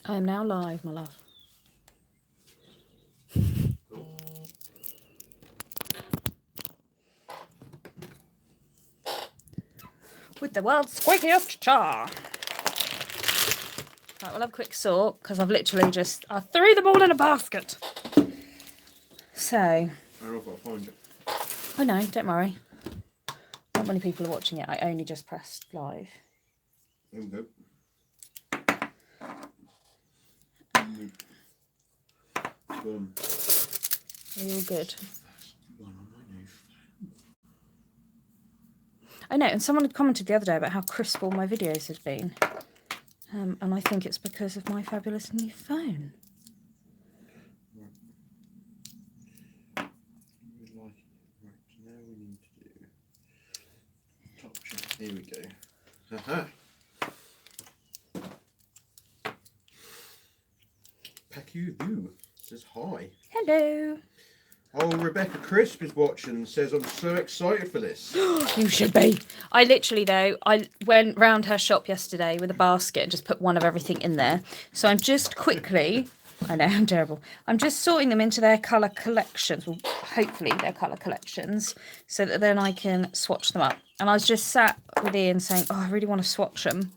I am now live, my love. With the world's squeakiest jar. Right, we'll have a quick sort because I've literally I threw them all in a basket. So. I don't know if I'll find it. Oh no, don't worry. Not many people are watching it. I only just pressed live. There we go. Are you all good? I know, and someone had commented the other day about how crisp all my videos had been. And I think it's because of my fabulous new phone. Right, now we need to do top shot. Here we go. Haha. Paku says hi. Hello. Oh, Rebecca Crisp is watching and says, I'm so excited for this. You should be. I literally, though, I went round her shop yesterday with a basket and just put one of everything in there. So I'm just quickly, I know, I'm terrible. I'm just sorting them into their colour collections. Well, hopefully their colour collections, so that then I can swatch them up. And I was just sat with Ian saying, oh, I really want to swatch them.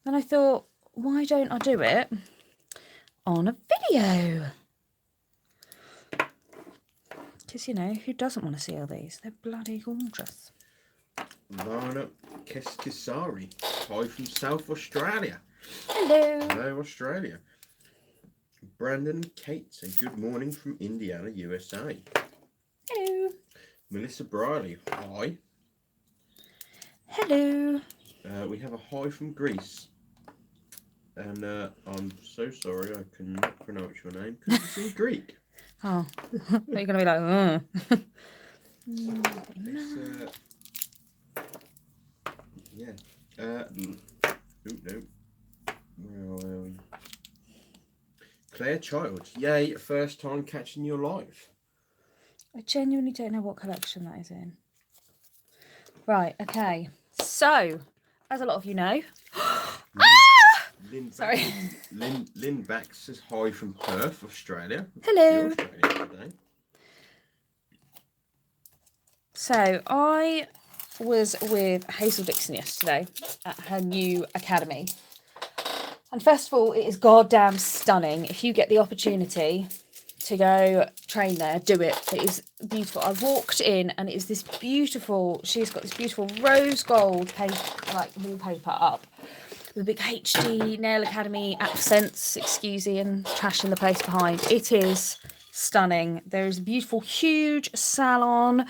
Then I thought, why don't I do it on a video? Because, you know, who doesn't want to see all these? They're bloody gorgeous. Lana Keskisari. Hi from South Australia. Hello. Hello, Australia. Brandon and Kate say good morning from Indiana, USA. Hello. Melissa Briley. Hi. Hello. We have a hi from Greece. And I'm so sorry I cannot pronounce your name because it's in Greek. Oh, you're going to be like, yeah. No. Where are we? Claire Child. Yay, first time catching you live. I genuinely don't know what collection that is in. Right, okay. So, as a lot of you know... Sorry. Lynn Bax says hi from Perth, Australia. Hello. Australia today. So, I was with Hazel Dixon yesterday at her new academy. And first of all, it is goddamn stunning. If you get the opportunity to go train there, do it. It is beautiful. I walked in and it is this beautiful, she's got this beautiful rose gold paper, like wallpaper up. The big HD Nail Academy accents, excuse Ian, trash in the place behind. It is stunning. There is a beautiful, huge salon,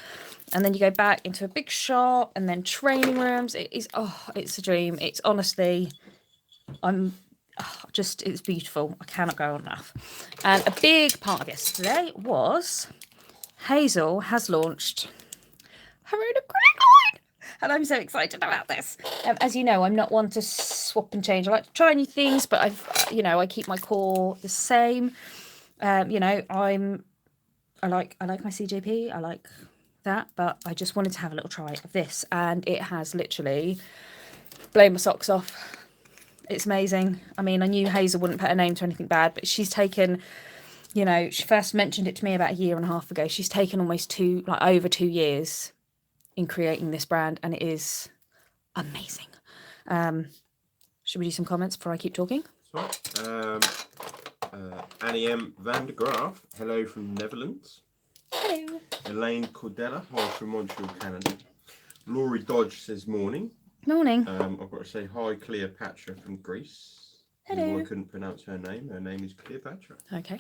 and then you go back into a big shop, and then training rooms. It is, it's a dream. It's honestly, it's beautiful. I cannot go on enough. And a big part of yesterday was Hazel has launched her own acrylic line. And I'm so excited about this. As you know, I'm not one to swap and change. I like to try new things, but I keep my core the same. I like my CJP. I like that, but I just wanted to have a little try of this, and it has literally blown my socks off. It's amazing. I mean, I knew Hazel wouldn't put her name to anything bad, but she's taken, she first mentioned it to me about a year and a half ago. She's taken almost over 2 years in creating this brand, and it is amazing. Should we do some comments before I keep talking? Sorry. Annie M. van der Graaf, hello from Netherlands. Hello. Elaine Cordella, hi from Montreal, Canada. Laurie Dodge says morning. Morning. I've got to say hi, Cleopatra from Greece. Hello. I couldn't pronounce her name. Her name is Cleopatra. Okay.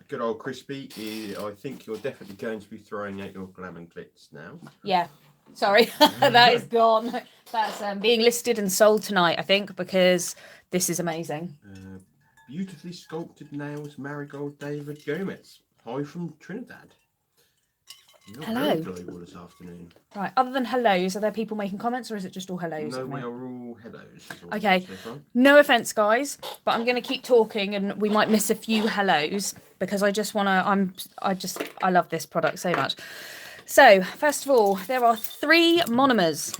Good old Crispy. I think you're definitely going to be throwing out your glam and glitz now. Yeah. Sorry, that is gone. That's being listed and sold tonight, I think, because this is amazing. Beautifully sculpted nails, Marigold David Gomez. Hi from Trinidad. You're hello. Very global this afternoon. Right. Other than hellos, are there people making comments, or is it just all hellos? No, we are all hellos. Okay. No offense, guys, but I'm going to keep talking, and we might miss a few hellos because I just want to. I love this product so much. So first of all, there are 3 monomers.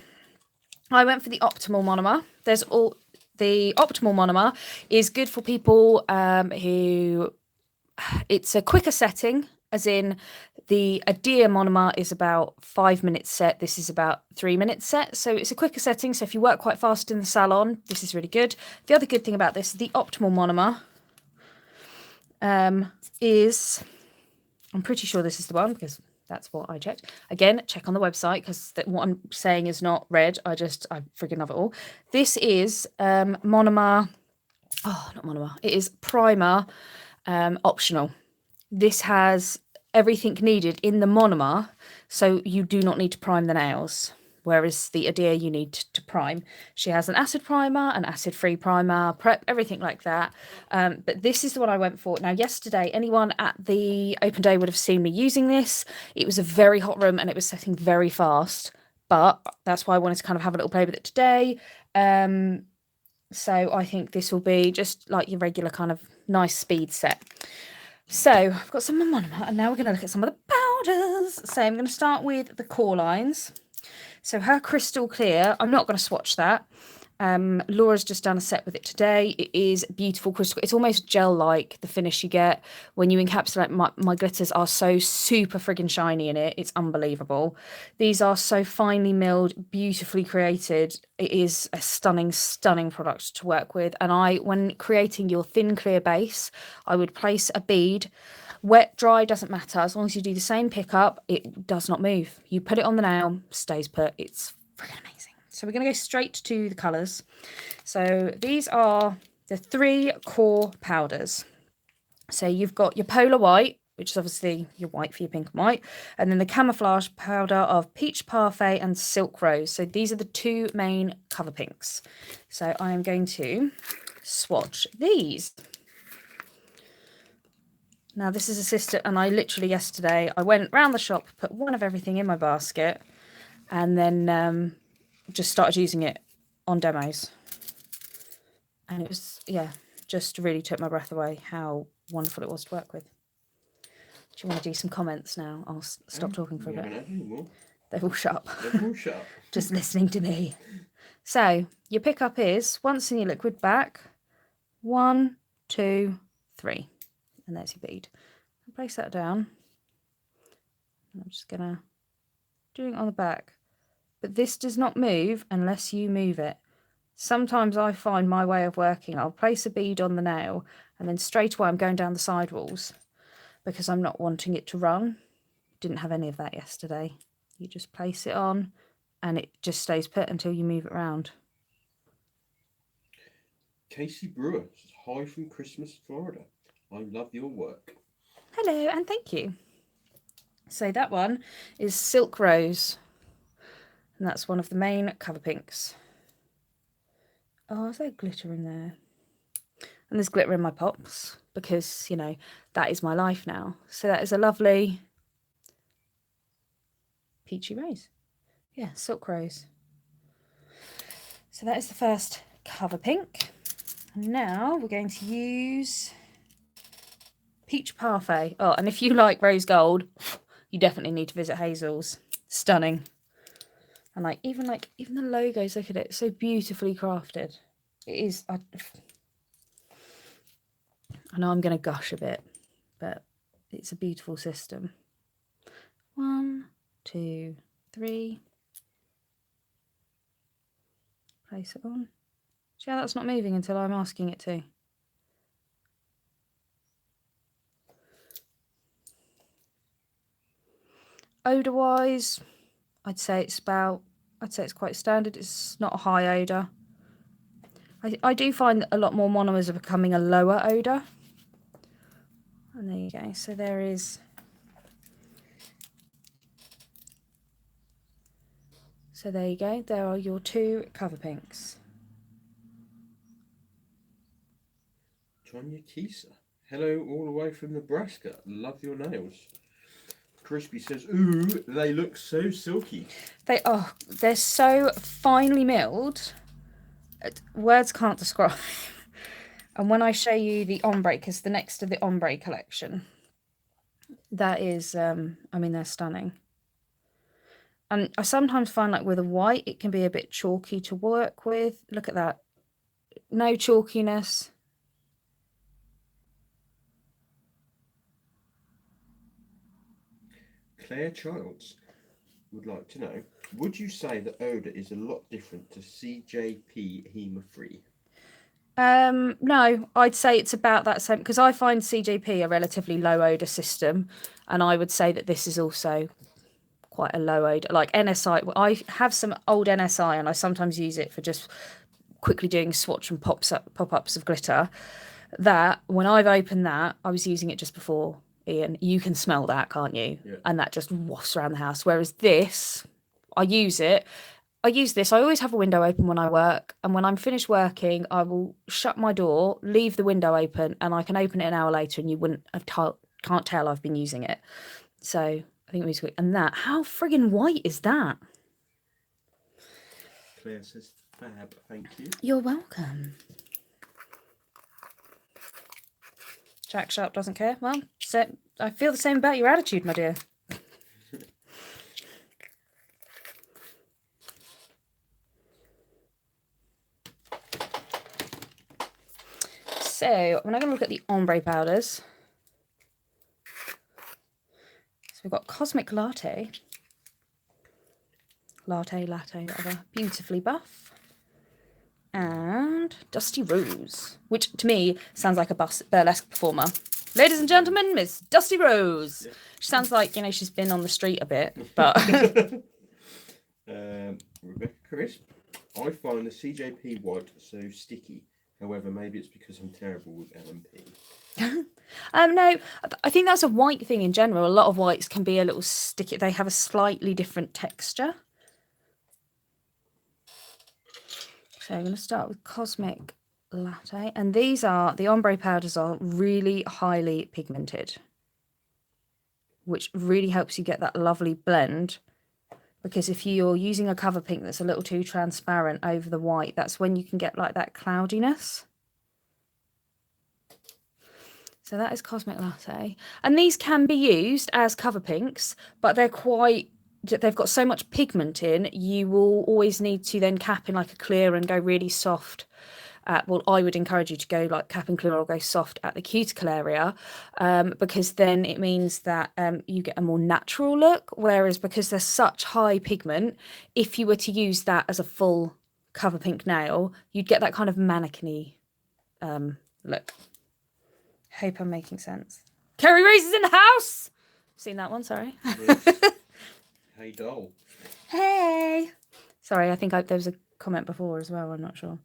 I went for the optimal monomer. the Optimal Monomer is good for people who... It's a quicker setting, as in the Adia Monomer is about 5 minutes set. This is about 3 minutes set. So it's a quicker setting. So if you work quite fast in the salon, this is really good. The other good thing about this, the Optimal Monomer, is... I'm pretty sure this is the one because that's what I checked. Again, check on the website because what I'm saying is not read. I freaking love it all. This is Monomer. Oh, not Monomer. It is Primer optional. This has everything needed in the monomer, so you do not need to prime the nails, whereas the Adia you need to prime. She has an acid primer, an acid-free primer, prep, everything like that. But this is the one I went for. Now, yesterday, anyone at the open day would have seen me using this. It was a very hot room and it was setting very fast, but that's why I wanted to kind of have a little play with it today. So I think this will be just like your regular kind of nice speed set. So I've got some monomer, and now we're going to look at some of the powders. So I'm going to start with the core lines. So her Crystal Clear, I'm not going to swatch that. Laura's just done a set with it today. It is beautiful crystal. It's almost gel-like, the finish you get when you encapsulate. My glitters are so super friggin' shiny in it. It's unbelievable. These are so finely milled, beautifully created. It is a stunning, stunning product to work with. And when creating your thin clear base, I would place a bead. Wet, dry, doesn't matter. As long as you do the same pickup, it does not move. You put it on the nail, stays put. It's friggin' amazing. So we're going to go straight to the colours. So these are the 3 core powders. So you've got your Polar White, which is obviously your white for your pink and white, and then the camouflage powder of Peach Parfait and Silk Rose. So these are the 2 main cover pinks. So I am going to swatch these. Now this is a sister, and I literally yesterday, I went round the shop, put one of everything in my basket, and then just started using it on demos. And it was, yeah, just really took my breath away how wonderful it was to work with. Do you want to do some comments now? I'll stop talking for a bit. They've all shut up. They've all shut up. Just listening to me. So your pickup is once in your liquid back. 1, 2, 3. And there's your bead. I'll place that down. I'm just going to do it on the back. But this does not move unless you move it. Sometimes I find my way of working, I'll place a bead on the nail and then straight away I'm going down the side walls because I'm not wanting it to run. Didn't have any of that yesterday. You just place it on and it just stays put until you move it around. Casey Brewer says, hi from Christmas, Florida. I love your work. Hello, and thank you. So that one is Silk Rose. And that's one of the main cover pinks. Oh, is there glitter in there? And there's glitter in my pops because, you know, that is my life now. So that is a lovely peachy rose. Yeah, Silk Rose. So that is the first cover pink. And now we're going to use Peach Parfait. Oh, and if you like rose gold, you definitely need to visit Hazel's. Stunning. And even the logos, look at it, so beautifully crafted. It is. I know I'm going to gush a bit, but it's a beautiful system. 1, 2, 3. Place it on. See how that's not moving until I'm asking it to. Odour wise, I'd say it's quite standard. It's not a high odour. I do find that a lot more monomers are becoming a lower odour. And there you go. So there is. So there you go. There are your 2 cover pinks. Tonya Kisa. Hello all the way from Nebraska. Love your nails. Crispy says, ooh, they look so silky. They're so finely milled. Words can't describe. And when I show you the ombre, because the next to the ombre collection, that is, I mean, they're stunning. And I sometimes find with a white, it can be a bit chalky to work with. Look at that. no chalkiness. Claire Childs would like to know, would you say the odour is a lot different to CJP Hema Free? No, I'd say it's about that same, because I find CJP a relatively low odour system, and I would say that this is also quite a low odour. Like NSI, I have some old NSI and I sometimes use it for just quickly doing swatch and pop-ups of glitter. That, when I've opened that, I was using it just before, Ian, you can smell that, can't you? Yeah. And that just wafts around the house. Whereas this, I use this. I always have a window open when I work, and when I'm finished working, I will shut my door, leave the window open, and I can open it an hour later, and you wouldn't have can't tell I've been using it. So I think it was good. And that, how friggin' white is that? Claire says, fab, thank you. You're welcome. Jack Sharp doesn't care. Well, so I feel the same about your attitude, my dear. So we're now going to look at the ombre powders. So we've got Cosmic Latte, whatever, Beautifully Buff, and Dusty Rose, which to me sounds like a burlesque performer. Ladies and gentlemen, Miss Dusty Rose. Yeah. She sounds like, you know, she's been on the street a bit, but... Rebecca Crisp, I find the CJP white so sticky. However, maybe it's because I'm terrible with LMP. No, I think that's a white thing in general. A lot of whites can be a little sticky. They have a slightly different texture. So I'm going to start with Cosmic Latte. And these are, the ombre powders are really highly pigmented, which really helps you get that lovely blend. Because if you're using a cover pink that's a little too transparent over the white, that's when you can get like that cloudiness. So that is Cosmic Latte. And these can be used as cover pinks, but they've got so much pigment in, you will always need to then cap in like a clear and go really soft. Well, I would encourage you to go like cap and clear or go soft at the cuticle area, because then it means that you get a more natural look. Whereas because there's such high pigment, if you were to use that as a full cover pink nail, you'd get that kind of mannequin-y look. Hope I'm making sense. Kerry Reese is in the house! Seen that one, sorry. Yes. Hey, doll. Hey! Sorry, I think there was a comment before as well, I'm not sure.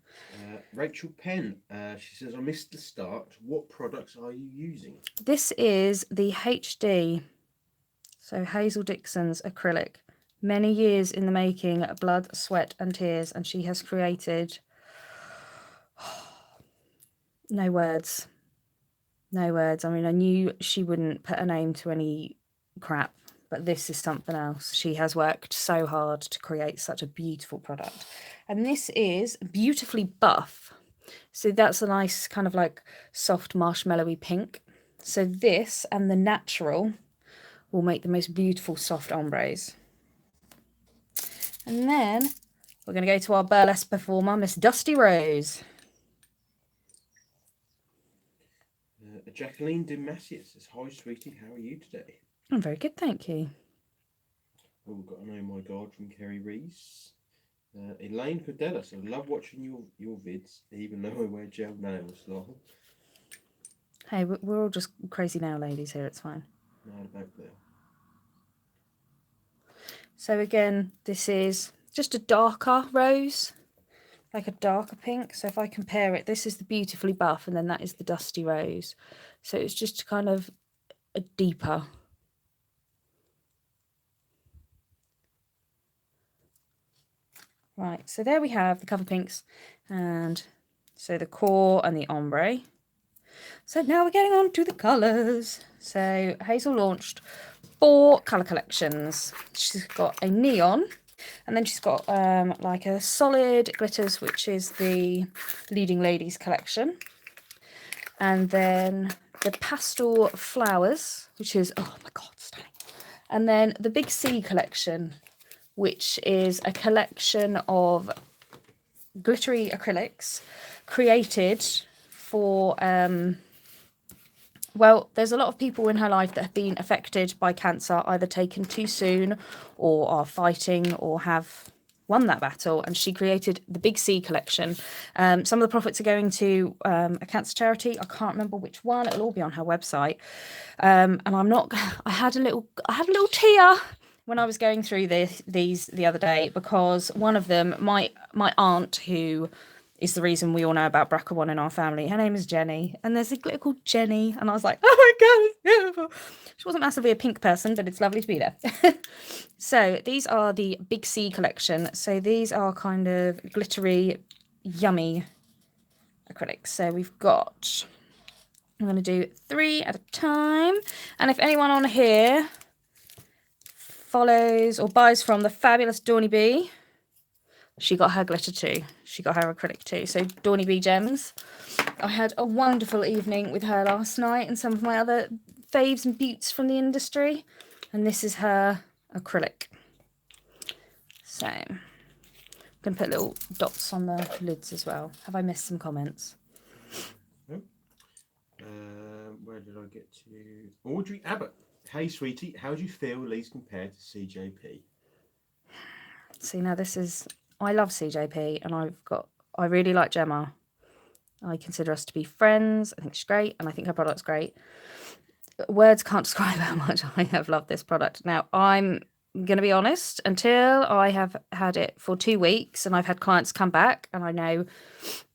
Rachel Penn, she says, I missed the start. What products are you using? This is the HD, so Hazel Dixon's acrylic. Many years in the making, blood, sweat and tears, and she has created... no words. No words. I mean, I knew she wouldn't put a name to any crap, but this is something else. She has worked so hard to create such a beautiful product. And this is Beautifully Buff. So that's a nice kind of like soft marshmallowy pink. So this and the natural will make the most beautiful soft ombres. And then we're going to go to our burlesque performer, Miss Dusty Rose. Jacqueline Demasius says, hi, sweetie, how are you today? I'm very good, thank you. Oh, we've got an oh my god from Kerry Reese. Elaine Cordella, so I love watching your vids, even though I wear gel nails, lol. Hey, we're all just crazy nail ladies here, it's fine. Mad about there. So again, this is just a darker rose, like a darker pink. So if I compare it, this is the Beautifully Buff and then that is the Dusty Rose. So it's just kind of a deeper. Right, so there we have the cover pinks, and so the core and the ombre. So now we're getting on to the colours. So Hazel launched 4 colour collections. She's got a neon, and then she's got like a solid glitters, which is the Leading Ladies collection. And then the pastel flowers, which is, oh my god, stunning. And then the Big C collection, which is a collection of glittery acrylics created for, well, there's a lot of people in her life that have been affected by cancer, either taken too soon or are fighting or have won that battle. And she created the Big C collection. Some of the profits are going to a cancer charity. I can't remember which one. It'll all be on her website. And I had a little tear when I was going through these the other day, because one of them, my aunt, who is the reason we all know about BRCA1 in our family, her name is Jenny, and there's a glitter called Jenny, and I was like, oh my god, it's beautiful. She wasn't massively a pink person, but it's lovely to be there. So these are the Big C collection. So these are kind of glittery, yummy acrylics. So we've got, I'm going to do 3 at a time, and if anyone on here follows or buys from the fabulous Dawny B, she got her glitter too. She got her acrylic too. So Dawny B Gems. I had a wonderful evening with her last night and some of my other faves and beauts from the industry. And this is her acrylic. So I'm going to put little dots on the lids as well. Have I missed some comments? No. Where did I get to? Audrey Abbott. Hey, sweetie. How do you feel Lee's compared to CJP? See, now this is... I love CJP, and I really like Gemma. I consider us to be friends. I think she's great, and I think her product's great. Words can't describe how much I have loved this product. Now, I'm going to be honest, until I have had it for 2 weeks and I've had clients come back and I know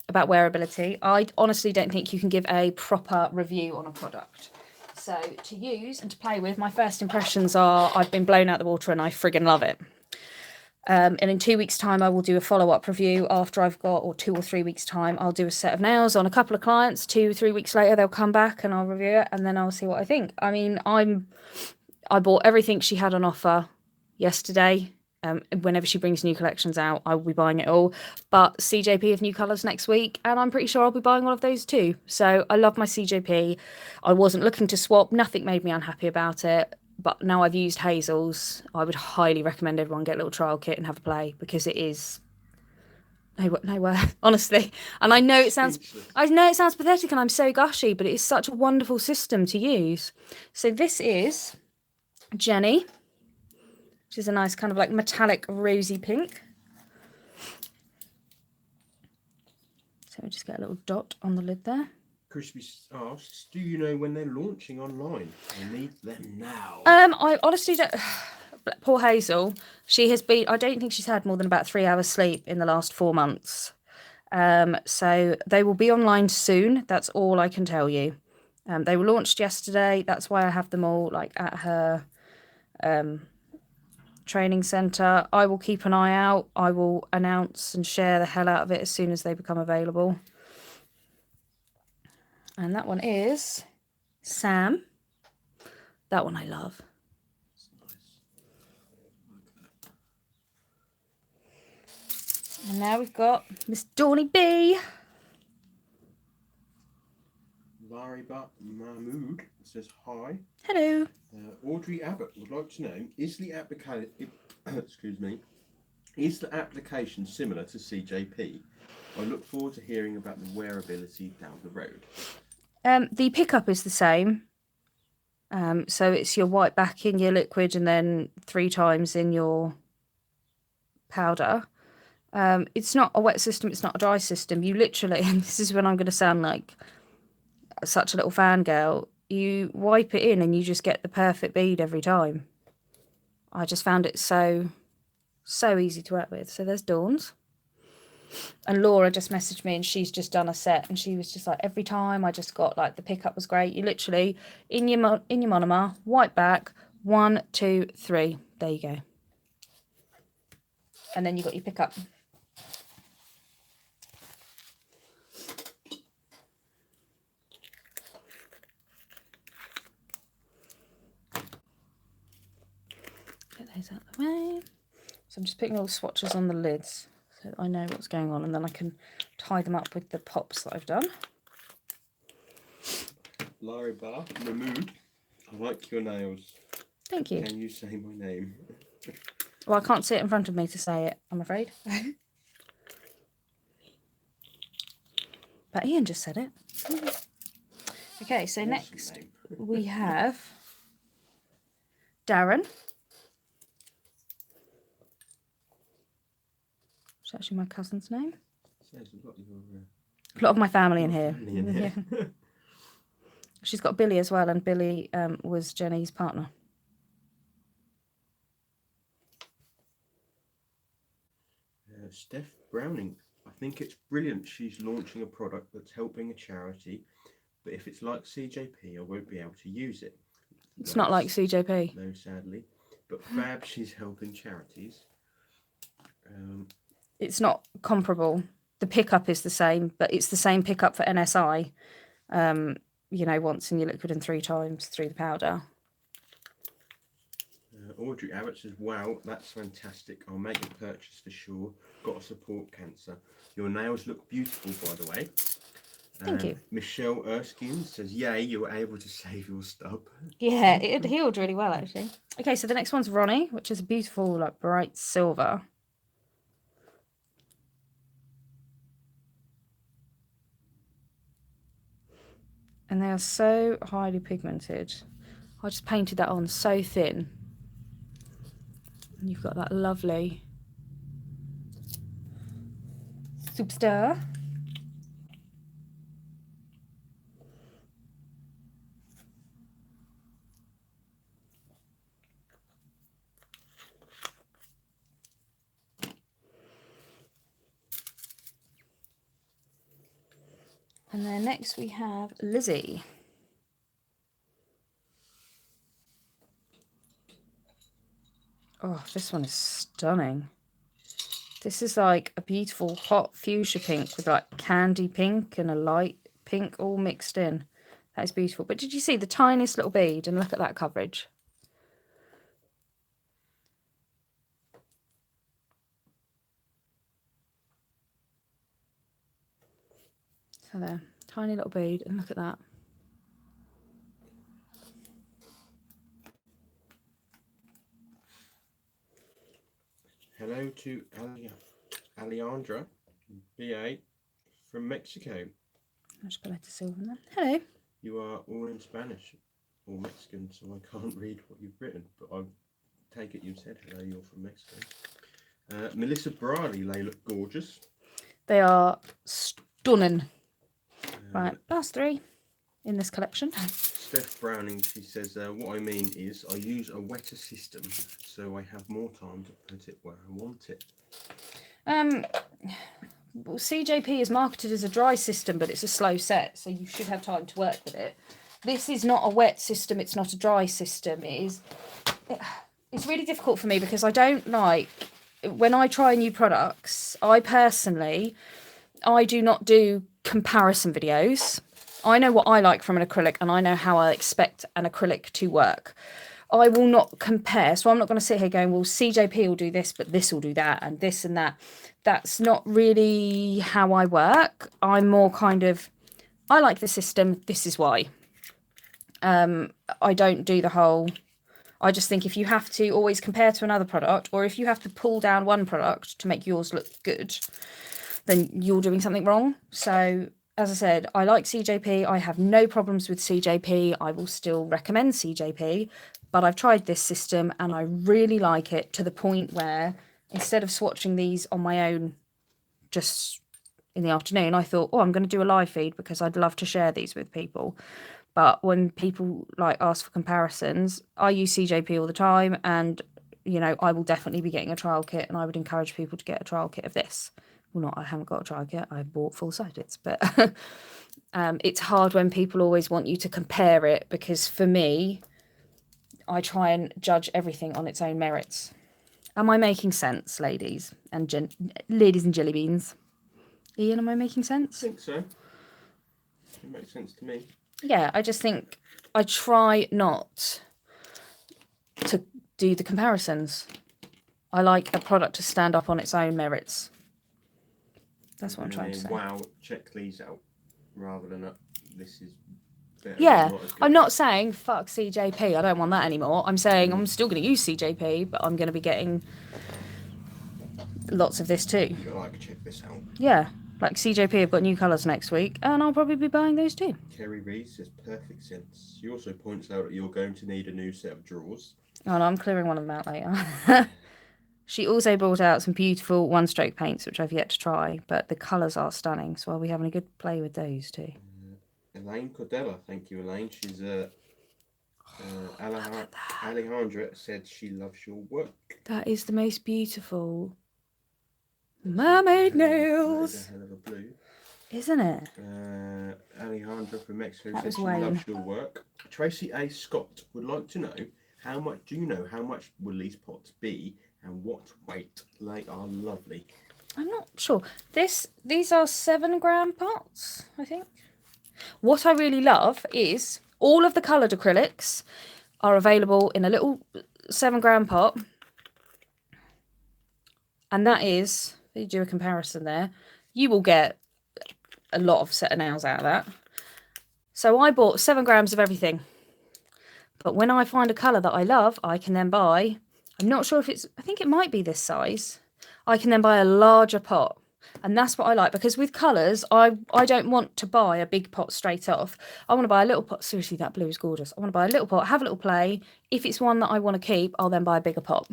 about wearability, I honestly don't think you can give a proper review on a product. So to use and to play with, my first impressions are I've been blown out the water and I friggin' love it. And in 2 weeks' time, I will do a follow-up review after I've got, or 2 or 3 weeks' time, I'll do a set of nails on a couple of clients. 2-3 weeks later, they'll come back and I'll review it, and then I'll see what I think. I mean, I bought everything she had on offer yesterday. Whenever she brings new collections out, I will be buying it all. But CJP have new colours next week, and I'm pretty sure I'll be buying all of those too. So I love my CJP. I wasn't looking to swap. Nothing made me unhappy about it. But now I've used Hazel's, I would highly recommend everyone get a little trial kit and have a play, because it is nowhere, honestly. And I know it sounds pathetic and I'm so gushy, but it is such a wonderful system to use. So this is Jenny, which is a nice kind of like metallic rosy pink. So we just get a little dot on the lid there. Crispy asks, do you know when they're launching online? I need them now. I honestly don't. Poor Hazel, she has been, I don't think she's had more than about 3 hours sleep in the last 4 months. So they will be online soon. That's all I can tell you. They were launched yesterday. That's why I have them all like at her training centre. I will keep an eye out. I will announce and share the hell out of it as soon as they become available. And that one is Sam. That one I love. And now we've got Miss Dawny B. Larry Mahmood says hi. Hello. Audrey Abbott would like to know, is the application is the application similar to CJP? I look forward to hearing about the wearability down the road. The pickup is the same. So it's your white backing, your liquid, and then 3 times in your powder. It's not a wet system, it's not a dry system. You literally, and this is when I'm going to sound like such a little fangirl, you wipe it in and you just get the perfect bead every time. I just found it so easy to work with. So there's Dawn's. And Laura just messaged me and she's just done a set and she was just like, every time I just got like, the pickup was great. You literally, in your monomer, white back, 1, 2, 3. There you go. And then you got your pickup. Get those out of the way. So I'm just putting all the swatches on the lids so that I know what's going on, and then I can tie them up with the pops that I've done. Larry Mahmood, I like your nails. Thank you. Can you say my name? Well, I can't see it in front of me to say it, I'm afraid. But Ian just said it. Okay, so Awesome next name. we have Darrin. It's actually my cousin's name. Says a lot of your, A lot of my family in here. family in here. Yeah. She's got Billy as well, and Billy was Jenny's partner. Steph Browning. I think it's brilliant she's launching a product that's helping a charity, but if it's like CJP, I won't be able to use it. It's not like CJP. No, sadly. But fab, she's helping charities. It's not comparable. The pickup is the same, but it's the same pickup for NSI. You know, once in your liquid and 3 times through the powder. Audrey Abbott says, wow, that's fantastic. I'll make a purchase for sure. Got to support cancer. Your nails look beautiful, by the way. Thank you. Michelle Erskine says, yay, you were able to save your stub. Yeah, it healed really well, actually. Okay, so the next one's Ronnie, which is a beautiful, like, bright silver. And they are so highly pigmented. I just painted that on so thin. And you've got that lovely superstar. And then next we have Lizzy. Oh, this one is stunning. This is like a beautiful hot fuchsia pink with like candy pink and a light pink all mixed in. That is beautiful. But did you see the tiniest little bead? And look at that coverage. So there, tiny little bead, and look at that. Hello to Alejandra BA from Mexico. I'll just put to silver then. Hello. You are all in Spanish or Mexican, so I can't read what you've written, but I take it you said hello, you're from Mexico. Melissa Bradley, they look gorgeous. They are stunning. Right, last 3 in this collection. Steph Browning, she says, what I mean is I use a wetter system, so I have more time to put it where I want it. Well, CJP is marketed as a dry system, but it's a slow set, so you should have time to work with it. This is not a wet system, it's not a dry system. It's really difficult for me because I don't like, when I try new products, I do not do comparison videos. I know what I like from an acrylic and I know how I expect an acrylic to work. I will not compare, so I'm not going to sit here going, well, CJP will do this, but this will do that, and this and that. That's not really how I work. I'm more kind of, I like the system, this is why. I don't do the whole, I just think if you have to always compare to another product, or if you have to pull down one product to make yours look good, then you're doing something wrong. So, as I said, I like CJP. I have no problems with CJP. I will still recommend CJP, but I've tried this system and I really like it to the point where instead of swatching these on my own just in the afternoon, I thought, oh, I'm going to do a live feed because I'd love to share these with people. But when people like ask for comparisons, I use CJP all the time, and you know, I will definitely be getting a trial kit, and I would encourage people to get a trial kit of this. Well, not, I haven't got a trial kit, I bought full-sideds, but it's hard when people always want you to compare it, because for me, I try and judge everything on its own merits. Am I making sense, ladies and jelly beans? Ian, am I making sense? I think so. It makes sense to me. Yeah, I just think I try not to do the comparisons. I like a product to stand up on its own merits. That's what I'm trying to say. Wow, check these out, rather than this is better. Yeah, I'm not saying fuck CJP, I don't want that anymore. I'm saying I'm still going to use CJP, but I'm going to be getting lots of this too. You're like, check this out. Yeah, Like CJP have got new colours next week, and I'll probably be buying those too. Kerry Reed says perfect sense. She also points out that you're going to need a new set of drawers. Oh no, I'm clearing one of them out later. She also brought out some beautiful one-stroke paints, which I've yet to try, but the colours are stunning, so I'll be having a good play with those too. Elaine Cordella, thank you, Elaine. She's Alejandra said she loves your work. That is the most beautiful mermaid nails. That is a hell of a blue. Isn't it? Alejandra from Mexico That says she Wayne. loves your work. Tracy A. Scott would like to know how much will these pots be and what weight? They are lovely. I'm not sure. These are 7-gram pots, I think. What I really love is all of the coloured acrylics are available in a little 7-gram pot. And that is, if you do a comparison there, you will get a lot of set of nails out of that. So I bought 7 grams of everything. But when I find a colour that I love, I can then buy, I'm not sure if it's, I think it might be this size. I can then buy a larger pot. And that's what I like, because with colours, I don't want to buy a big pot straight off. I want to buy a little pot. Seriously, that blue is gorgeous. I want to buy a little pot, have a little play. If it's one that I want to keep, I'll then buy a bigger pot.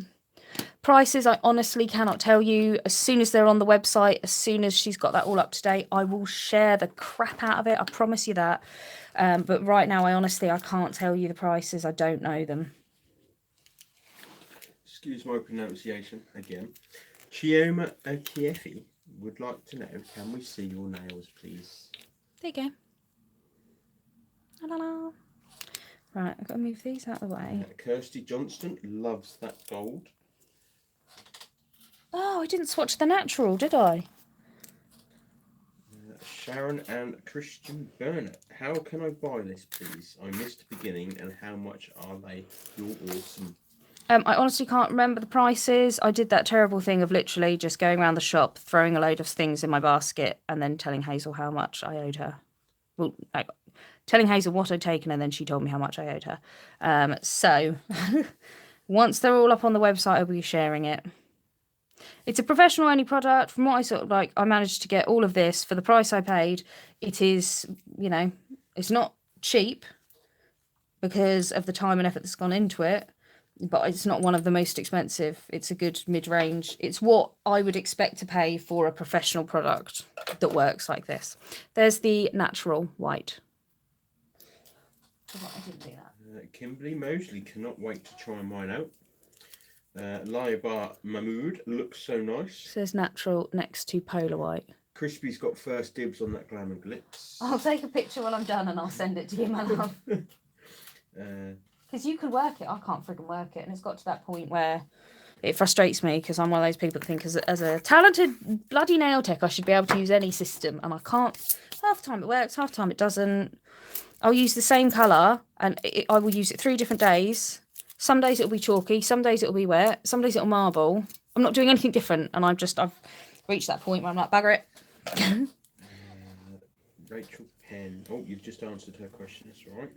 Prices, I honestly cannot tell you. As soon as they're on the website, as soon as she's got that all up to date, I will share the crap out of it. I promise you that. But right now, I can't tell you the prices. I don't know them. Excuse my pronunciation again. Chioma Okiefi would like to know, can we see your nails, please? There you go. La-la-la. Right, I've got to move these out of the way. Kirsty Johnston loves that gold. Oh, I didn't swatch the natural, did I? Sharon and Christian Burnett. How can I buy this, please? I missed the beginning, and how much are they? You're awesome. I honestly can't remember the prices. I did that terrible thing of literally just going around the shop, throwing a load of things in my basket, and then telling Hazel how much I owed her. Well, telling Hazel what I'd taken, and then she told me how much I owed her. So once they're all up on the website, I'll be sharing it. It's a professional only product. From what I sort of like, I managed to get all of this for the price I paid. It is, you know, it's not cheap because of the time and effort that's gone into it, but it's not one of the most expensive. It's a good mid-range. It's what I would expect to pay for a professional product that works like this. There's the natural white. I didn't do that. Kimberly Mosley cannot wait to try mine out. Laibar Mahmood looks so nice. Says natural next to polar white. Crispy's got first dibs on that Glam and Glitz. I'll take a picture when I'm done and I'll send it to you, my love. Because you can work it. I can't friggin' work it. And it's got to that point where it frustrates me because I'm one of those people that think as a talented bloody nail tech, I should be able to use any system. And I can't. Half the time it works, half the time it doesn't. I'll use the same colour and I will use it 3 different days. Some days it'll be chalky, some days it'll be wet, some days it'll marble. I'm not doing anything different, and I've reached that point where I'm like, bugger it. Rachel Penn. Oh, you've just answered her question, that's all right.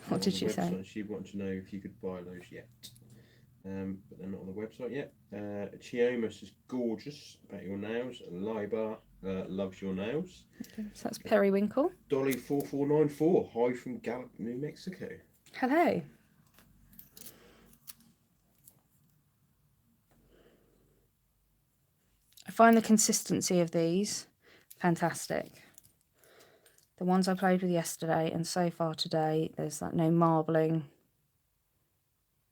What did she say? She wanted to know if you could buy those yet. But they're not on the website yet. Chioma says, gorgeous about your nails. Libar loves your nails. Okay, so that's Periwinkle. Dolly4494, hi from Gallup, New Mexico. Hello. I find the consistency of these fantastic. The ones I played with yesterday and so far today, there's like no marbling.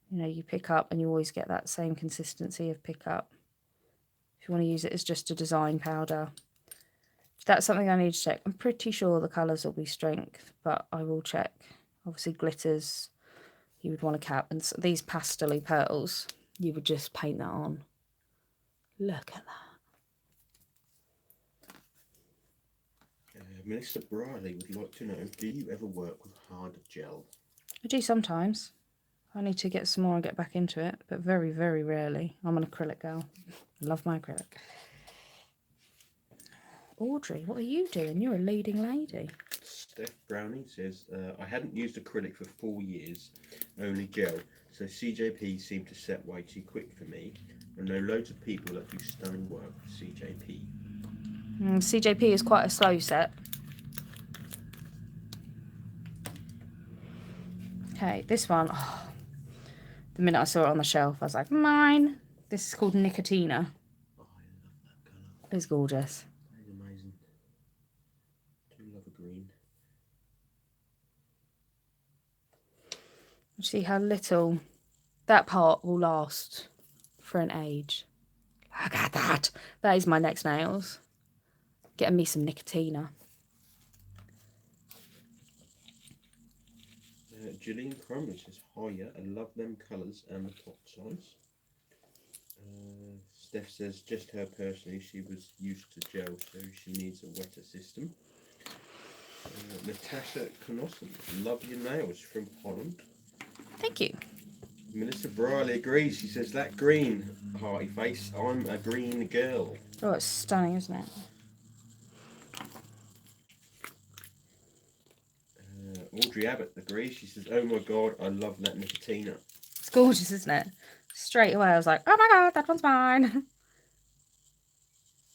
You know, you pick up and you always get that same consistency of pickup. If you want to use it as just a design powder, that's something I need to check. I'm pretty sure the colours will be strength, but I will check. Obviously glitters, you would want a cap, and these pastel-y pearls, you would just paint that on. Look at that. Melissa Briley would like to know, do you ever work with hard gel? I do sometimes. I need to get some more and get back into it, but very, very rarely. I'm an acrylic girl. I love my acrylic. Audrey, what are you doing? You're a leading lady. Steph Browning says, I hadn't used acrylic for 4 years, only gel, so CJP seemed to set way too quick for me. I know loads of people that do stunning work with CJP. CJP is quite a slow set. Okay, this one. Oh, the minute I saw it on the shelf, I was like, mine. This is called Nikitina. Oh, I love that colour. It's gorgeous. That is amazing. Do love a green. See how little that part will last for an age. Look at that. That is my next nails. Getting me some Nikitina. Gillian Crumley says, hiya, I love them colours and the pot size. Steph says, just her personally, she was used to gel, so she needs a wetter system. Natasha Knossen, love your nails from Holland. Thank you. Melissa Briley agrees. She says, that green, hearty face, I'm a green girl. Oh, it's stunning, isn't it? Audrey Abbott agrees. She says, oh my god, I love that Nikitina. It's gorgeous, isn't it? Straight away, I was like, oh my god, that one's mine.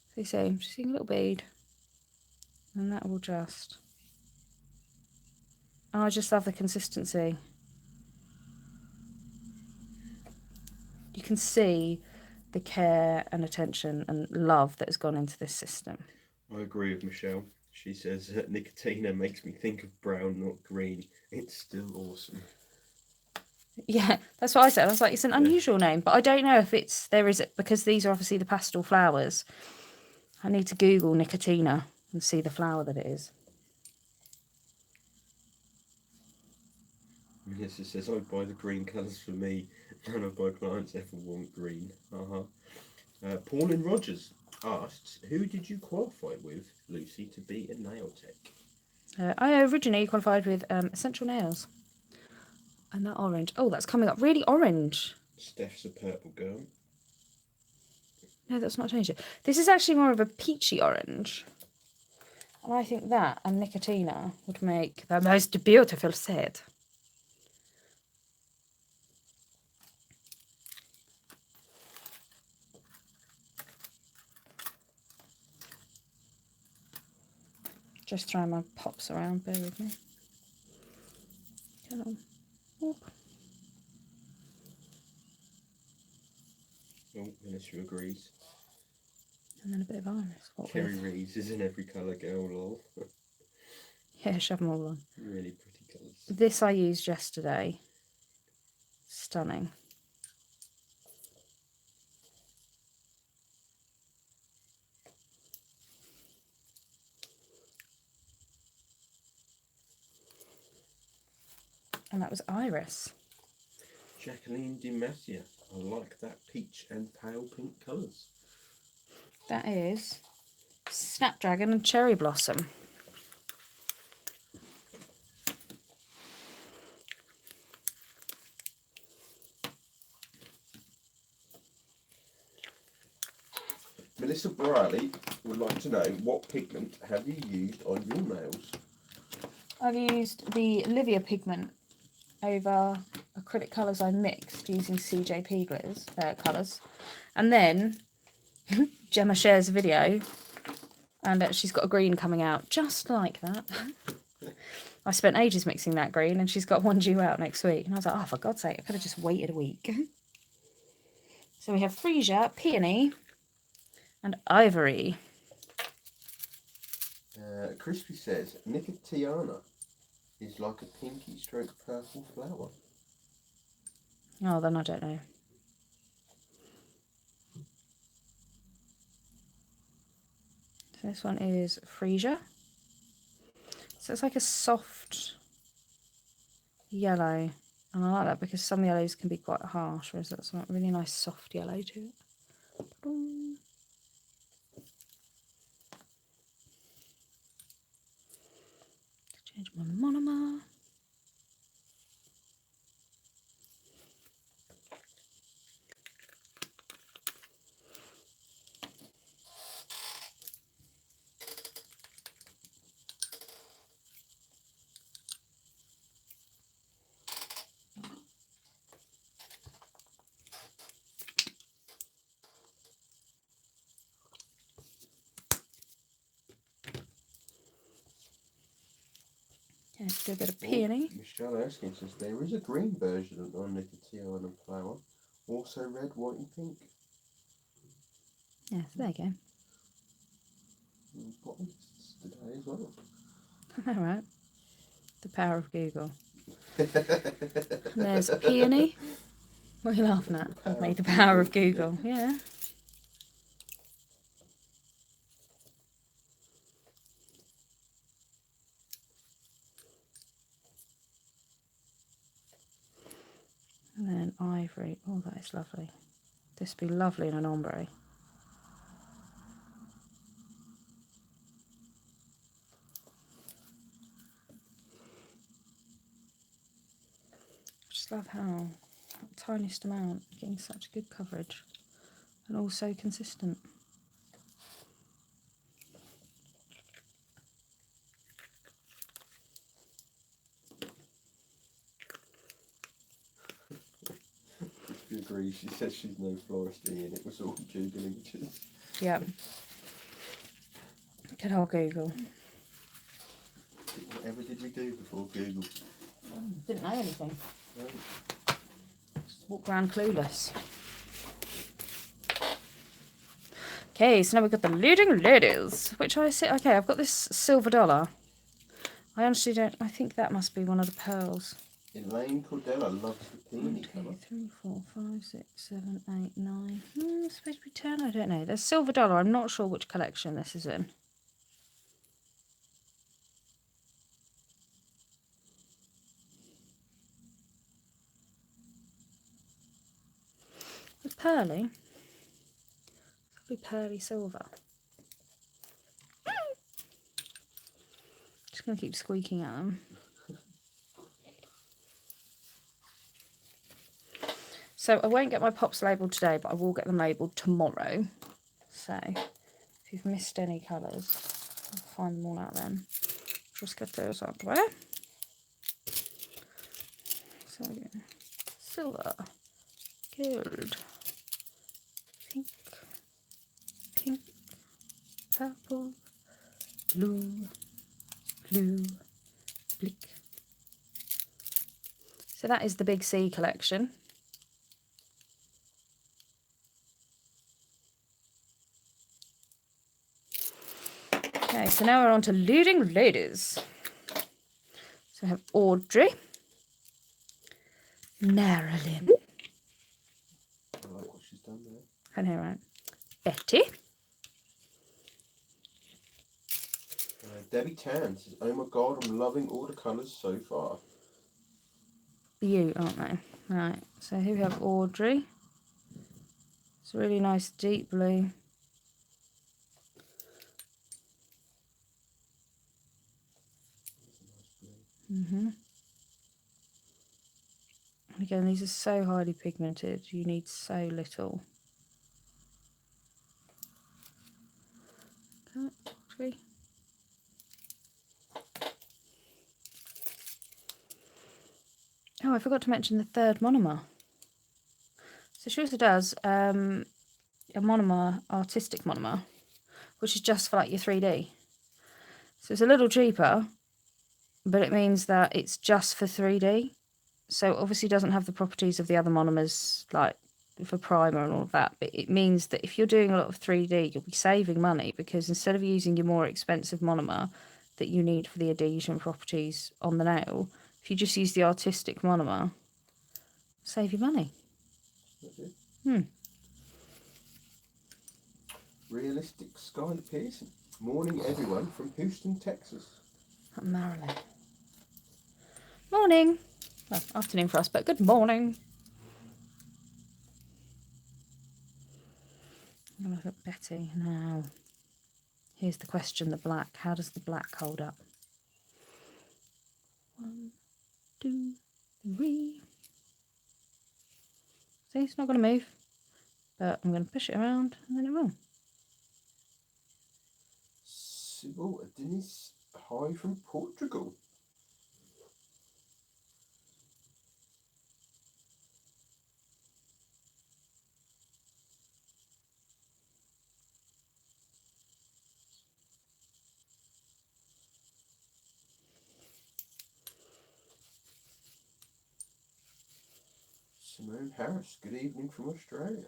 So you see, I'm just seeing a little bead. And that will just... Oh, I just love the consistency. You can see the care and attention and love that has gone into this system. I agree with Michelle. She says, Nikitina makes me think of brown, not green. It's still awesome. Yeah, that's what I said. I was like, it's an unusual name, but I don't know if it's, there is, because these are obviously the pastel flowers. I need to Google Nikitina and see the flower that it is. Melissa says, I buy the green colours for me. None of my clients ever want green. Pauline Rogers asks, who did you qualify with, Lucy, to be a nail tech? I originally qualified with Essential Nails. And that orange. Oh, that's coming up really orange. Steph's a purple girl. No, that's not changed it. This is actually more of a peachy orange. And I think that and Nikitina would make the most beautiful set. Just throwing my pops around, bear with me. Come on. Whoop. Oh, Melissa agrees. And then a bit of iris. What Kerry with? Reeves is in every colour girl, lol. Yeah, shove them all on. Really pretty colours. This I used yesterday. Stunning. And that was iris. Jacqueline DiMassia. I like that peach and pale pink colours. That is Snapdragon and Cherry Blossom. Melissa Briley would like to know, what pigment have you used on your nails? I've used the Livia pigment over acrylic colours I mixed using CJP glitters, colours. And then Gemma shares a video and she's got a green coming out just like that. I spent ages mixing that green and she's got one due out next week. And I was like, oh, for God's sake, I could have just waited a week. So we have Freesia, Peony and Ivory. Crispy says, Nikitina is like a pinky stroke purple flower. Oh, then I don't know. So this one is Freesia. So it's like a soft yellow. And I like that because some yellows can be quite harsh, whereas that's a really nice soft yellow to it. Change my monomer. Yeah, let's do a bit of peony. Michelle Erskine says there is a green version on Nikitina and Flower. Also red, white and pink. Yeah, so there you go. Botanists today as well. All right. The power of Google. And there's peony. What are you laughing at? The power of Google. Yeah. And then ivory. Oh, that is lovely. This would be lovely in an ombre. I just love how that tiniest amount getting such good coverage and also consistent. She agrees. She says she's no florist and it was all Google images. Yeah. Good old Google. Whatever did we do before Google? Didn't know anything. No. Just walked around clueless. Okay, so now we've got the Leading Ladies, which I see. Okay, I've got this silver dollar. I honestly don't. I think that must be one of the pearls. Elaine Cordella loves the peony 1, colour. 2, 3, 4, 5, 6, 7, 8, 9. It's supposed to be 10. I don't know. There's silver dollar. I'm not sure which collection this is in. It's pearly. It's probably pearly silver. Just gonna keep squeaking at them. So I won't get my pops labelled today, but I will get them labelled tomorrow. So if you've missed any colours, I'll find them all out then. Just get those out the way. So silver, gold, pink, pink, purple, blue, blue, bleak. So that is the Big C collection. Okay, so now we're on to Leading Ladies. So we have Audrey, Marilyn. I like what she's done there. I know, right? Betty. Debbie Tan says, oh my god, I'm loving all the colours so far. You, aren't they? Right, so here we have Audrey. It's a really nice deep blue. And again, these are so highly pigmented. You need so little. Okay, oh, I forgot to mention the third monomer. So she also does a monomer, artistic monomer, which is just for like your 3D. So it's a little cheaper, but it means that it's just for 3D. So obviously doesn't have the properties of the other monomers, like for primer and all of that. But it means that if you're doing a lot of 3D, you'll be saving money, because instead of using your more expensive monomer that you need for the adhesion properties on the nail, if you just use the artistic monomer, save you money. Realistic Sky Pearson. Morning everyone from Houston, Texas. Marilyn. Morning. Well, afternoon for us, but good morning. I'm going to look at Betty now. Here's the question, the black. How does the black hold up? 1, 2, 3. See, it's not going to move, but I'm going to push it around and then it will. Sybil Adonis, hi from Portugal. Simone Harris, good evening from Australia.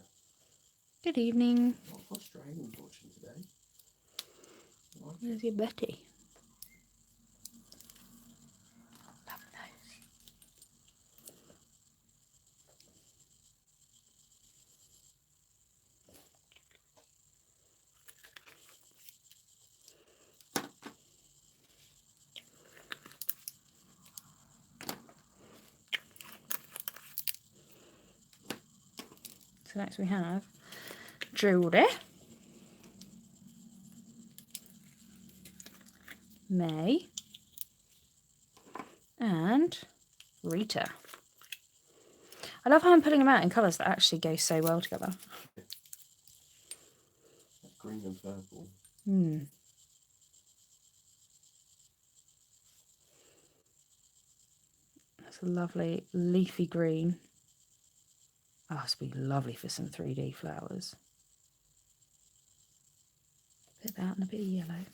Good evening. A lot of Australians watching today. Where's your Betty? Love those. So next we have Judy, May, and Rita. I love how I'm putting them out in colours that actually go so well together. Green and purple. That's a lovely leafy green. Oh, this would be lovely for some 3D flowers. A bit of that and a bit of yellow.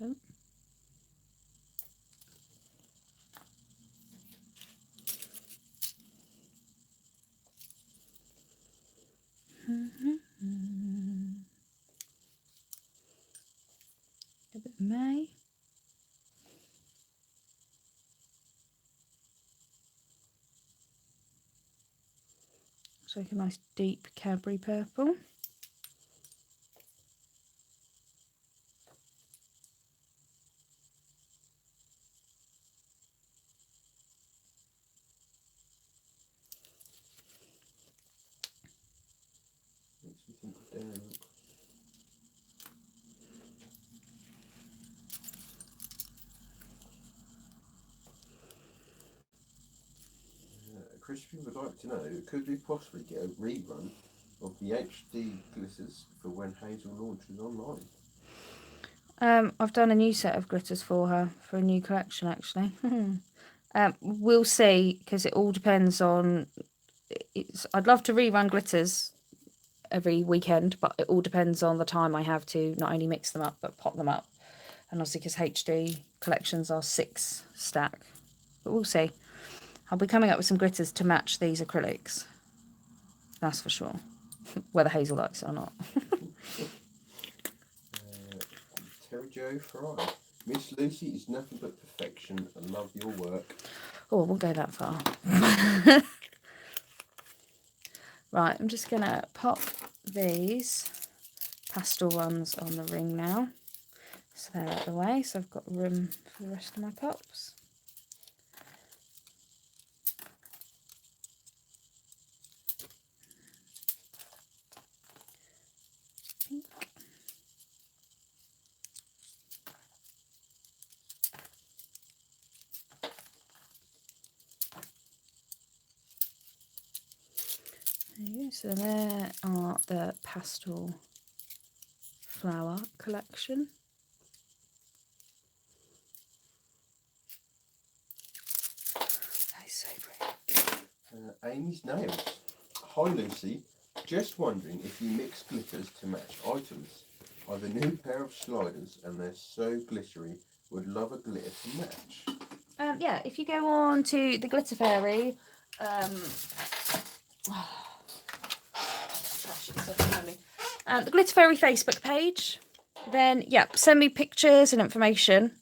Oh. A bit of May. Looks like a nice deep Cadbury purple. Makes me think of Darrin. Crispy would like to know, could we possibly get a rerun of the HD glitters for when Hazel launches online? I've done a new set of glitters for her for a new collection actually. We'll see, because it all depends on. I'd love to rerun glitters every weekend, but it all depends on the time I have to not only mix them up but pop them up. And obviously, because HD collections are 6 stack, but we'll see. I'll be coming up with some glitters to match these acrylics. That's for sure. Whether Hazel likes it or not. Terry Joe Fry. Miss Lucy is nothing but perfection. I love your work. Oh, we'll go that far. Right, I'm just going to pop these pastel ones on the ring now. So they're out of the way, so I've got room for the rest of my pops. Pink. There you go. So there are the pastel flower collection. That is so pretty. Amy's Nails. Hi Lucy, just wondering if you mix glitters to match items. I've a new pair of sliders and they're so glittery, would love a glitter to match. Yeah, if you go on to the Glitter Fairy, the Glitter Fairy Facebook page, then yeah, send me pictures and information,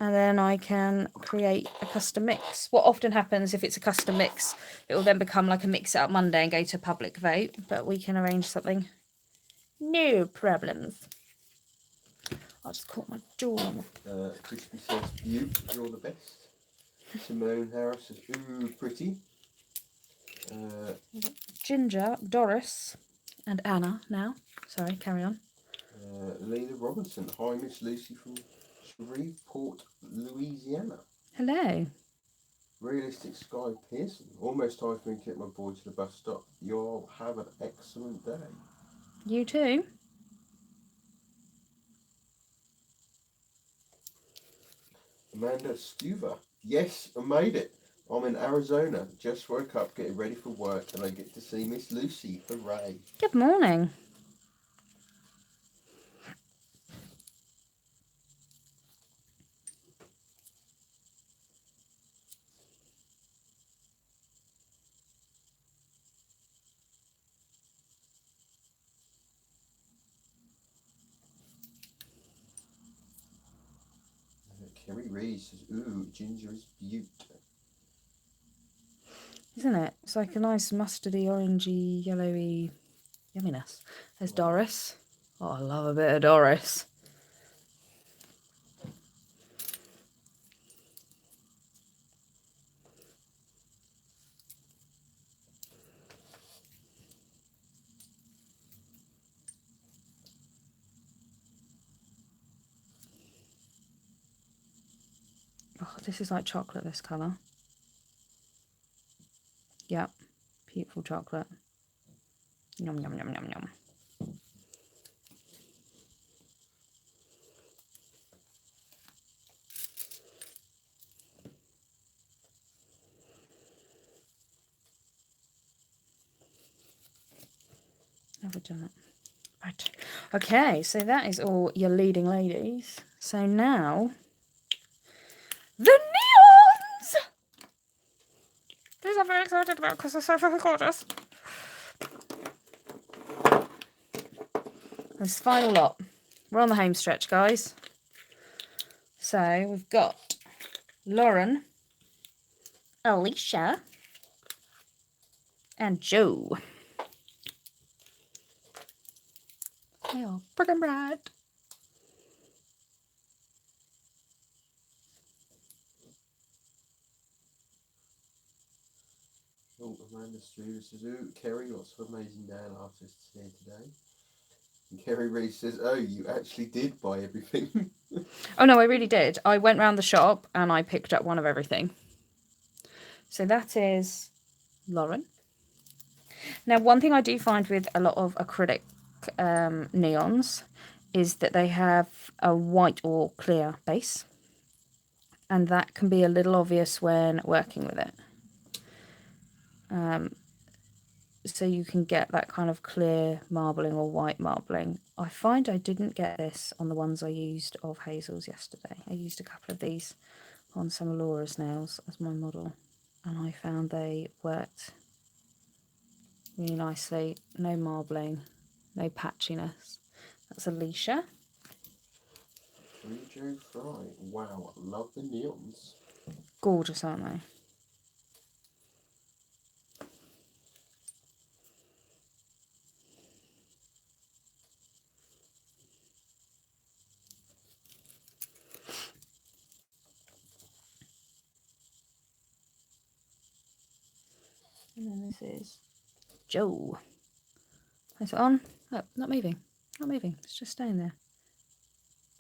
and then I can create a custom mix. What often happens if it's a custom mix, it will then become like a mix it up Monday and go to public vote, but we can arrange something. No problems. I just caught my jaw. Crispy says, you, you're the best. Simone Harris says, ooh, pretty. Ginger, Doris, and Anna now. Sorry, carry on. Lena Robinson, hi Miss Lucy from Shreveport, Louisiana. Hello. Realistic Sky Pearson, almost time for me to get my boy to the bus stop. You'll have an excellent day. You too. Amanda Stuver, yes, I made it. I'm in Arizona, just woke up getting ready for work and I get to see Miss Lucy, hooray. Good morning. Kerry Reese says, ooh, ginger is beautiful. Isn't it? It's like a nice mustardy, orangey, yellowy yumminess. There's Doris. Oh, I love a bit of Doris. Oh, this is like chocolate, this colour. Yep. Beautiful chocolate. Yum, yum, yum, yum, yum. Never done it. Right. Okay, so that is all your leading ladies. So now, the neons! These I'm very excited about because they're so fucking gorgeous. This final lot. We're on the home stretch, guys. So we've got Lauren, Alicia, and Joe. They are friggin' bright. Oh, Amanda Stewart says, ooh, Kerry, lots of amazing nail artists here today. And Kerry Reese says, oh, you actually did buy everything. Oh no, I really did. I went round the shop and I picked up one of everything. So that is Lauren. Now, one thing I do find with a lot of acrylic neons is that they have a white or clear base. And that can be a little obvious when working with it. So you can get that kind of clear marbling or white marbling. I find I didn't get this on the ones I used of Hazel's yesterday. I used a couple of these on some of Laura's nails as my model. And I found they worked really nicely. No marbling, no patchiness. That's Alicia. Joe Fry. Wow, love the neons. Gorgeous, aren't they? And then this is Joe. Place it on. Oh, not moving. Not moving. It's just staying there.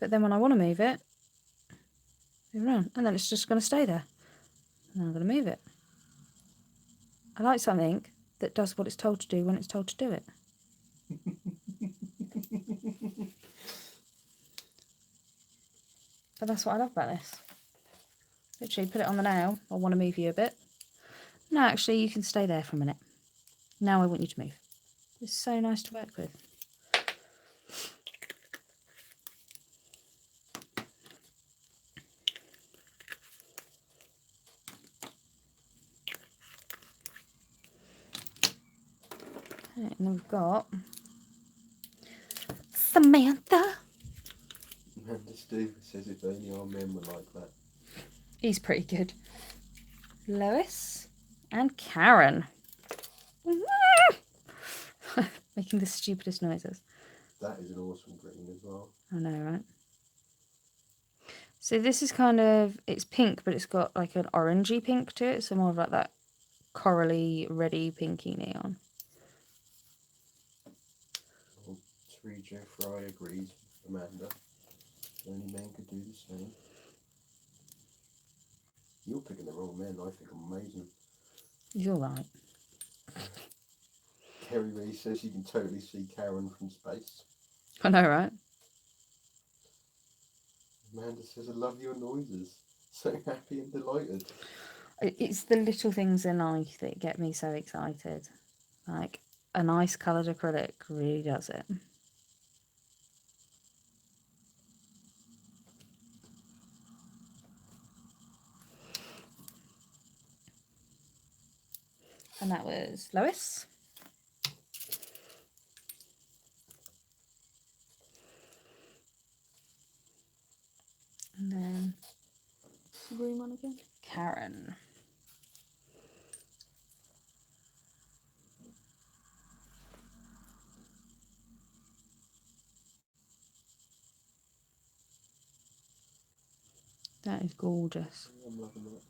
But then when I want to move it, move around. And then it's just going to stay there. And then I'm going to move it. I like something that does what it's told to do when it's told to do it. But that's what I love about this. Literally put it on the nail. I want to move you a bit. No, actually, you can stay there for a minute. Now I want you to move. It's so nice to work with. Okay, and then we've got Samantha. Amanda Stewart says, if only our men were like that. He's pretty good. Lois and Karen. Making the stupidest noises. That is an awesome green as well. I know, right? So this is kind of, it's pink, but it's got like an orangey pink to it. So more of like that corally, reddy, pinky neon. Oh, Joe Fry agrees with Amanda. Only men could do the same. You're picking the wrong men. I think I'm amazing. You're right. Kerry Reese says you can totally see Karen from space. I know, right? Amanda says, I love your noises. So happy and delighted. It's the little things in life that get me so excited. Like a nice coloured acrylic really does it. And that was Lois. And then again? Karen. That is gorgeous. I'm loving that.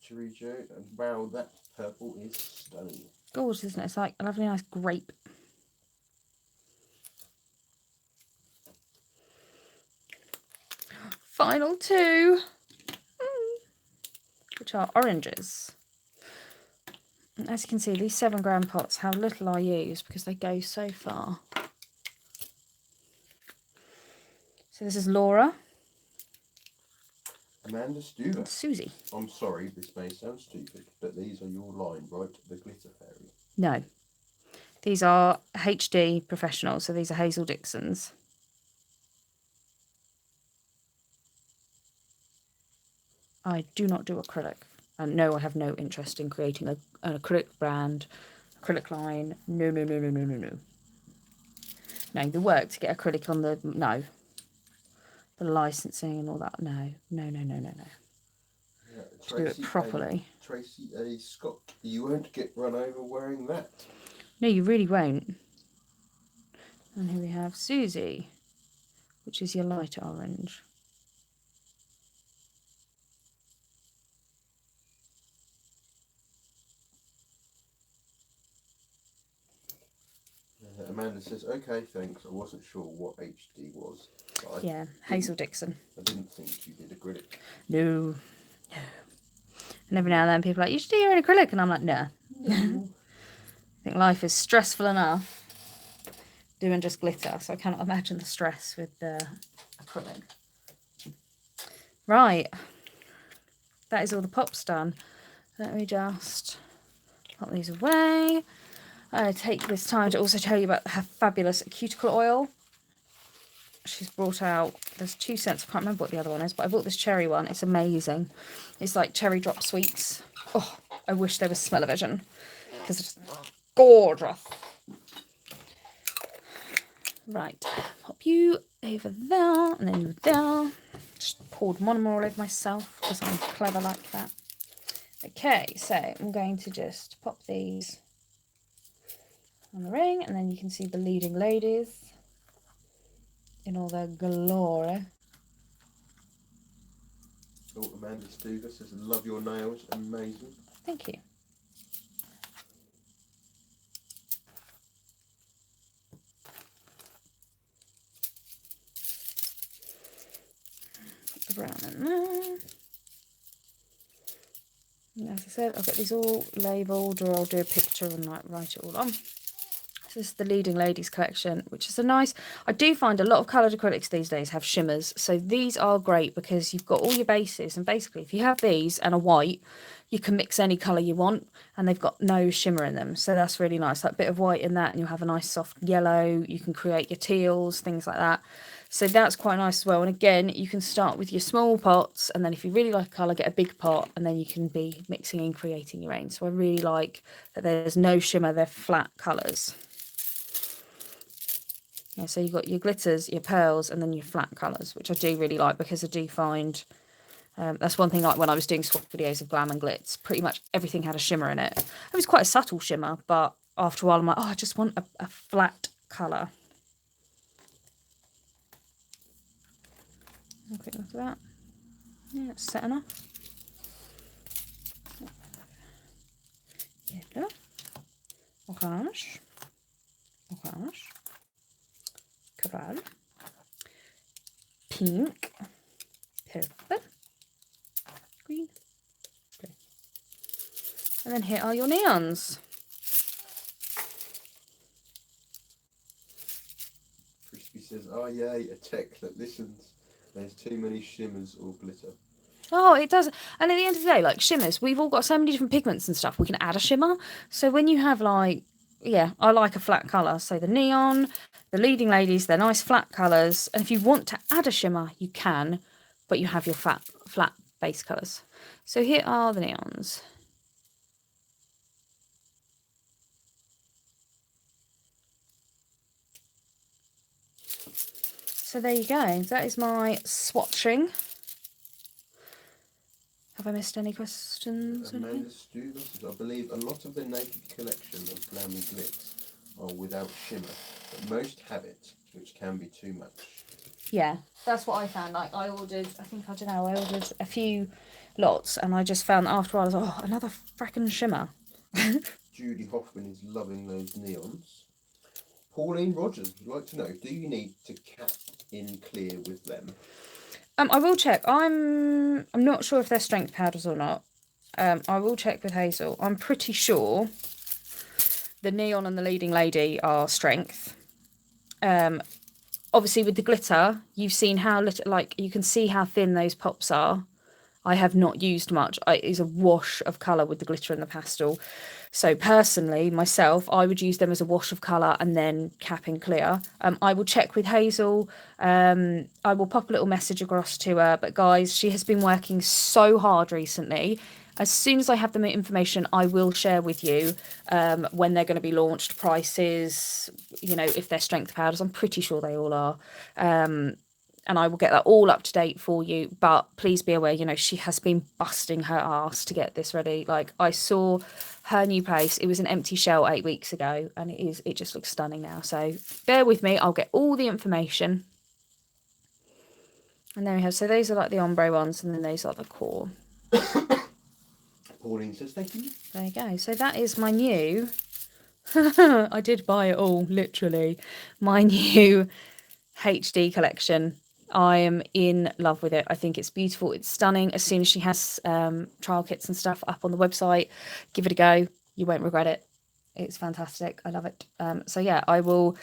Chorizo, and wow, that purple is stunning. Gorgeous, isn't it? It's like a lovely, nice grape. Final two, which are oranges. And as you can see, these 7-gram pots, how little I use because they go so far. So this is Laura. Amanda Stuber. Susie. I'm sorry, this may sound stupid, but these are your line, right? The Glitter Fairy. No. These are HD Professional, so these are Hazel Dixon's. I do not do acrylic. And no, I have no interest in creating an acrylic brand, acrylic line. No, no, no, no, no, no, no. No, the work to get acrylic on the... No. The licensing and all that. No, no, no, no, no, no. Yeah, To do it properly. Tracy A. Scott. You won't get run over wearing that. No, you really won't. And here we have Susie, which is your lighter orange. Amanda says, okay, thanks. I wasn't sure what HD was. Yeah, Hazel Dixon. I didn't think you did acrylic. No. No. And every now and then people are like, you should do your own acrylic. And I'm like, no. I think life is stressful enough doing just glitter. So I cannot imagine the stress with the acrylic. Right. That is all the pops done. Let me just pop these away. I take this time to also tell you about her fabulous cuticle oil. She's brought out, there's 2 cents, I can't remember what the other one is, but I bought this cherry one. It's amazing. It's like cherry drop sweets. Oh, I wish there was smell-o-vision because it's gorgeous. Right, pop you over there and then you there. Just poured Monomer all over myself because I'm clever like that. Okay, so I'm going to just pop these on the ring, and then you can see the leading ladies in all their glory. Oh, Amanda Stuber says, love your nails, amazing. Thank you. Put the brown in there. And as I said, I'll get these all labelled, or I'll do a picture and like write it all on. This is the Leading Ladies collection, which is a nice... I do find a lot of coloured acrylics these days have shimmers. So these are great because you've got all your bases. And basically, if you have these and a white, you can mix any colour you want. And they've got no shimmer in them. So that's really nice. That bit of white in that, and you'll have a nice soft yellow. You can create your teals, things like that. So that's quite nice as well. And again, you can start with your small pots. And then if you really like a colour, get a big pot. And then you can be mixing and creating your own. So I really like that there's no shimmer. They're flat colours. Yeah, so you've got your glitters, your pearls, and then your flat colours, which I do really like because I do find that's one thing, like when I was doing swatch videos of glam and glitz, pretty much everything had a shimmer in it. It was quite a subtle shimmer, but after a while I'm like, oh, I just want a flat colour. A quick look at that. Yeah, it's set enough. Yellow. Orange. Orange. Coral, pink, purple, green, blue. And then here are your neons. Crispy says, oh yay, a tech that listens. There's too many shimmers or glitter. Oh, it does. And at the end of the day, like shimmers, we've all got so many different pigments and stuff. We can add a shimmer. So when you have like, yeah, I like a flat colour. So the neon, the Leading Ladies, they're nice flat colours. And if you want to add a shimmer, you can, but you have your flat base colours. So here are the neons. So there you go. That is my swatching. Have I missed any questions? Amanda Stewart, I believe a lot of the Naked collection of Glam and Glitz are without shimmer, but most have it, which can be too much. Yeah, that's what I found. Like I ordered a few lots, and I just found that after a while, I was like, oh, another fracking shimmer. Judy Hoffman is loving those neons. Pauline Rogers would like to know, do you need to cap in clear with them? I will check. I'm not sure if they're strength powders or not. I will check with Hazel. I'm pretty sure the neon and the leading lady are strength. Obviously with the glitter, you've seen how little, like you can see how thin those pops are. I have not used much. It is a wash of colour with the glitter and the pastel. So personally, myself, I would use them as a wash of colour and then cap in clear. I will check with Hazel. I will pop a little message across to her. But guys, she has been working so hard recently. As soon as I have the information, I will share with you when they're going to be launched, prices, you know, if they're strength powders. I'm pretty sure they all are. And I will get that all up to date for you. But please be aware, you know, she has been busting her ass to get this ready. Like I saw her new place. It was an empty shell 8 weeks ago, and it just looks stunning now. So bear with me. I'll get all the information. And there we have. So those are like the ombre ones, and then those are the core. Pauline says thank you. There you go. So that is my new. I did buy it all, literally. My new HD collection. I am in love with it. I think it's beautiful. It's stunning. As soon as she has trial kits and stuff up on the website, give it a go. You won't regret it. It's fantastic. I love it. So yeah, I will,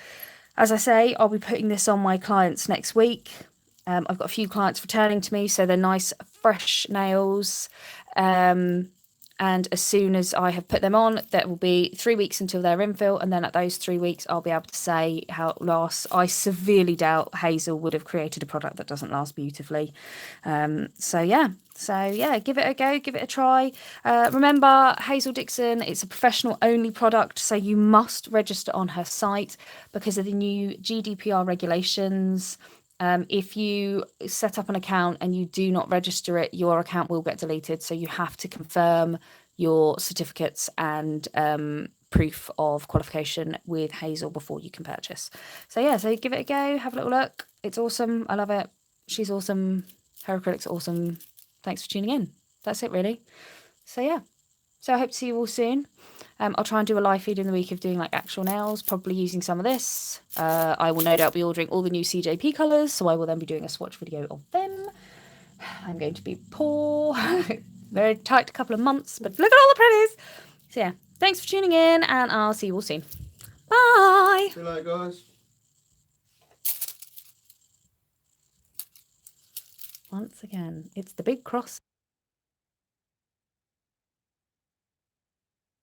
as I say, I'll be putting this on my clients next week. I've got a few clients returning to me, so they're nice, fresh nails. And as soon as I have put them on, that will be 3 weeks until their infill. And then at those 3 weeks, I'll be able to say how it lasts. I severely doubt Hazel would have created a product that doesn't last beautifully. So yeah, give it a go, give it a try. Remember, Hazel Dixon, it's a professional only product. So you must register on her site because of the new GDPR regulations. If you set up an account and you do not register it, your account will get deleted. So you have to confirm your certificates and proof of qualification with Hazel before you can purchase. So yeah, so give it a go, have a little look. It's awesome. I love it. She's awesome. Her acrylics are awesome. Thanks for tuning in. That's it really. So yeah. So I hope to see you all soon. I'll try and do a live feed in the week of doing like actual nails, probably using some of this. I will no doubt be ordering all the new CJP colours, so I will then be doing a swatch video of them. I'm going to be poor. Very tight couple of months, but look at all the pretties. So yeah, thanks for tuning in, and I'll see you all soon. Bye! Good night, guys. Once again, it's the big cross.